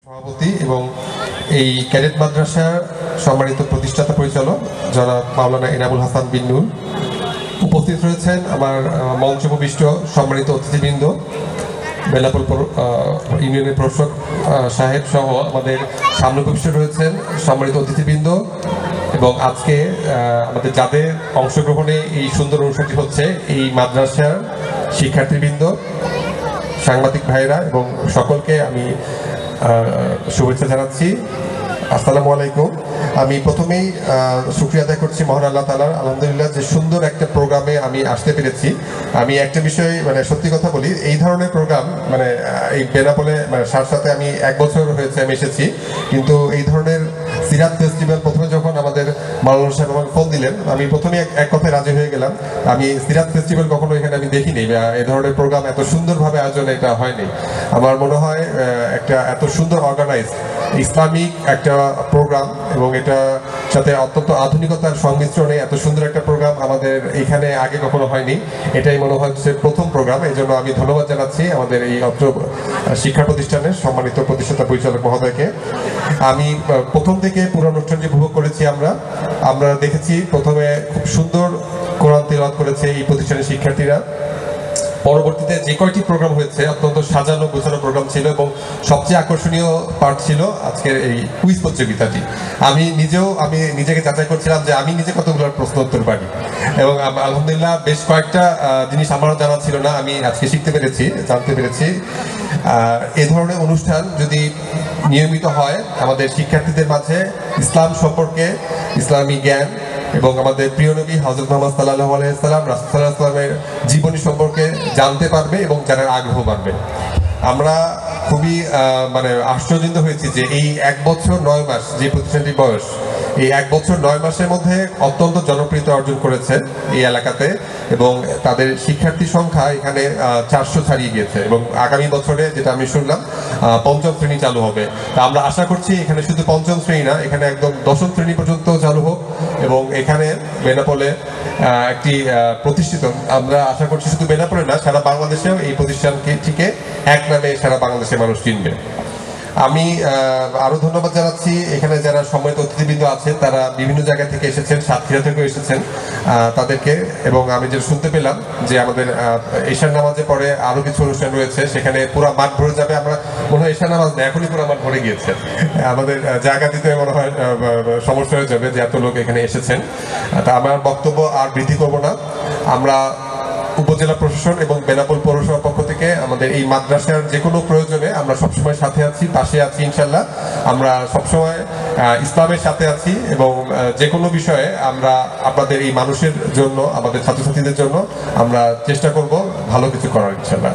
সভাপতি এবং এই ক্যাডেট মাদ্রাসার সম্মানিত প্রতিষ্ঠাতা পরিচালক জনাব মাওলানা এনামুল হাসান বিন নূর, উপস্থিত রয়েছেন আমার মঞ্চভূমিষ্ঠ সম্মানিত অতিথিবৃন্দ, বেলাপুল ইউনিয়নের প্রশাসক সাহেব সহ আমাদের সামনে উপস্থিত রয়েছেন সম্মানিত অতিথিবৃন্দ এবং আজকে আমাদের যাদের অংশগ্রহণে এই সুন্দর অনুষ্ঠানটি হচ্ছে এই মাদ্রাসার শিক্ষার্থীবৃন্দ, সাংবাদিক ভাইরা এবং সকলকে আমি শুভেচ্ছা জানাচ্ছি। আসসালামু আলাইকুম। আমি প্রথমেই শুকরিয়া আদায় করছি মহান আল্লাহ তাআলার, আলহামদুলিল্লাহ যে সুন্দর একটা প্রোগ্রামে আমি আসতে পেরেছি। আমি একটা বিষয় সত্যি কথা বলি, এই ধরনের প্রোগ্রাম এই বেনাপোলে সাথে আমি 1 বছর হয়েছে আমি এসেছি, কিন্তু এই ধরনের সিরাত ফেস্টিভ্যাল প্রথমে যখন আমাদের মাওলানা সাহেব আমাকে ফোন দিলেন, আমি প্রথমেই এক কথায় রাজি হয়ে গেলাম। আমি সিরাত ফেস্টিভ্যাল কখনো এখানে আমি দেখিনি, এই ধরনের প্রোগ্রাম এত সুন্দরভাবে আয়োজন এটা হয়নি। আমার মনে হয় একটা এত সুন্দর অর্গানাইজ ইসলামিক একটা প্রোগ্রাম এবং এটা সাথে অত্যন্ত আধুনিকতার সংমিশ্রণে এত সুন্দর একটা প্রোগ্রাম আমাদের এখানে আগে কখনো হয়নি। এটাই মনে হচ্ছে প্রথম প্রোগ্রাম। এই জন্য আমি ধন্যবাদ জানাচ্ছি আমাদের এই অত্র শিক্ষা প্রতিষ্ঠানের সম্মানিত প্রতিষ্ঠাতা পরিচালক মহোদয়কে। আমি প্রথম থেকে পুরো অনুষ্ঠানটি উপভোগ করেছি। আমরা দেখেছি প্রথমে খুব সুন্দর কোরআন তিলাওয়াত করেছে এই প্রতিষ্ঠানের শিক্ষার্থীরা। পরবর্তীতে যে কয়টি প্রোগ্রাম হয়েছে অত্যন্ত সাজানো গোছানো প্রোগ্রাম ছিল এবং সবচেয়ে আকর্ষণীয় পার্ট ছিল আজকের এই কুইজ প্রতিযোগিতাটি। আমি নিজেকে যাচাই করছিলাম যে আমি নিজে কতগুলো প্রশ্ন উত্তর পারি এবং আলহামদুলিল্লাহ বেশ কয়েকটা জিনিস আমারও জানা ছিল না, আমি আজকে জানতে পেরেছি। এ ধরনের অনুষ্ঠান যদি নিয়মিত হয় আমাদের শিক্ষার্থীদের মাঝে ইসলাম সম্পর্কে, ইসলামী জ্ঞান এবং আমাদের প্রিয় নবী হযরত মুহাম্মদ সাল্লাল্লাহু আলাইহি ওয়াসাল্লাম রাসূল সাল্লাল্লাহু আলাইহি ওয়াসাল্লামের জীবনী সম্পর্কে জানতে পারবে এবং জানার আগ্রহ বাড়বে। আমরা খুবই আশ্চর্যজনিত হয়েছি যে এই 1 বছর 9 মাস যে প্রতিষ্ঠানটির বয়স, এই 1 বছর 9 মাসের মধ্যে অত্যন্ত জনপ্রিয়তা অর্জন করেছে এই এলাকাতে এবং তাদের শিক্ষার্থী সংখ্যা এখানে 400 ছাড়িয়ে গিয়েছে এবং আগামী বছরে যেটা আমি শুনলাম 5ম শ্রেণী চালু হবে। তা আমরা আশা করছি এখানে শুধু 5ম শ্রেণী না, এখানে একদম 10ম শ্রেণী পর্যন্ত চালু হোক এবং এখানে বেনাপোলে একটি প্রতিষ্ঠিত, আমরা আশা করছি শুধু বেনাপোলে না সারা বাংলাদেশেও এই প্রতিষ্ঠানটিকে এক নামে সারা বাংলাদেশের মানুষ চিনবে। আমি আরো ধন্যবাদ জানাচ্ছি এখানে যারা সম্মানিত অতিথিবৃন্দ আছেন, তারা বিভিন্ন জায়গা থেকে এসেছেন, সাতক্ষীরা থেকেও এসেছেন তাদেরকে। এবং আমি যেটা শুনতে পেলাম যে আমাদের ঈশার নামাজে পরে আরো কিছু অনুষ্ঠান রয়েছে, সেখানে পুরো মাঠ ভরে যাবে। আমরা মনে হয় ঈশার নামাজ না, এখনই পুরো মাঠ ভরে গিয়েছে। আমাদের জায়গা দিতে মনে হয় সমস্যা হয়ে যাবে যে এত লোক এখানে এসেছেন। তা আমার বক্তব্য আর বৃদ্ধি করব না। আমরা উপজেলা প্রশাসন এবং বেনাপোল পৌরসভার পক্ষ থেকে আমাদের এই মাদ্রাসার যে কোনো প্রয়োজনে আমরা সবসময় সাথে আছি, পাশে আছি ইনশাল্লাহ। আমরা সবসময় ইসলামের সাথে আছি এবং যে কোনো বিষয়ে আমরা আপনাদের এই মানুষের জন্য, আমাদের ছাত্রছাত্রীদের জন্য আমরা চেষ্টা করব ভালো কিছু করার ইনশাল্লাহ।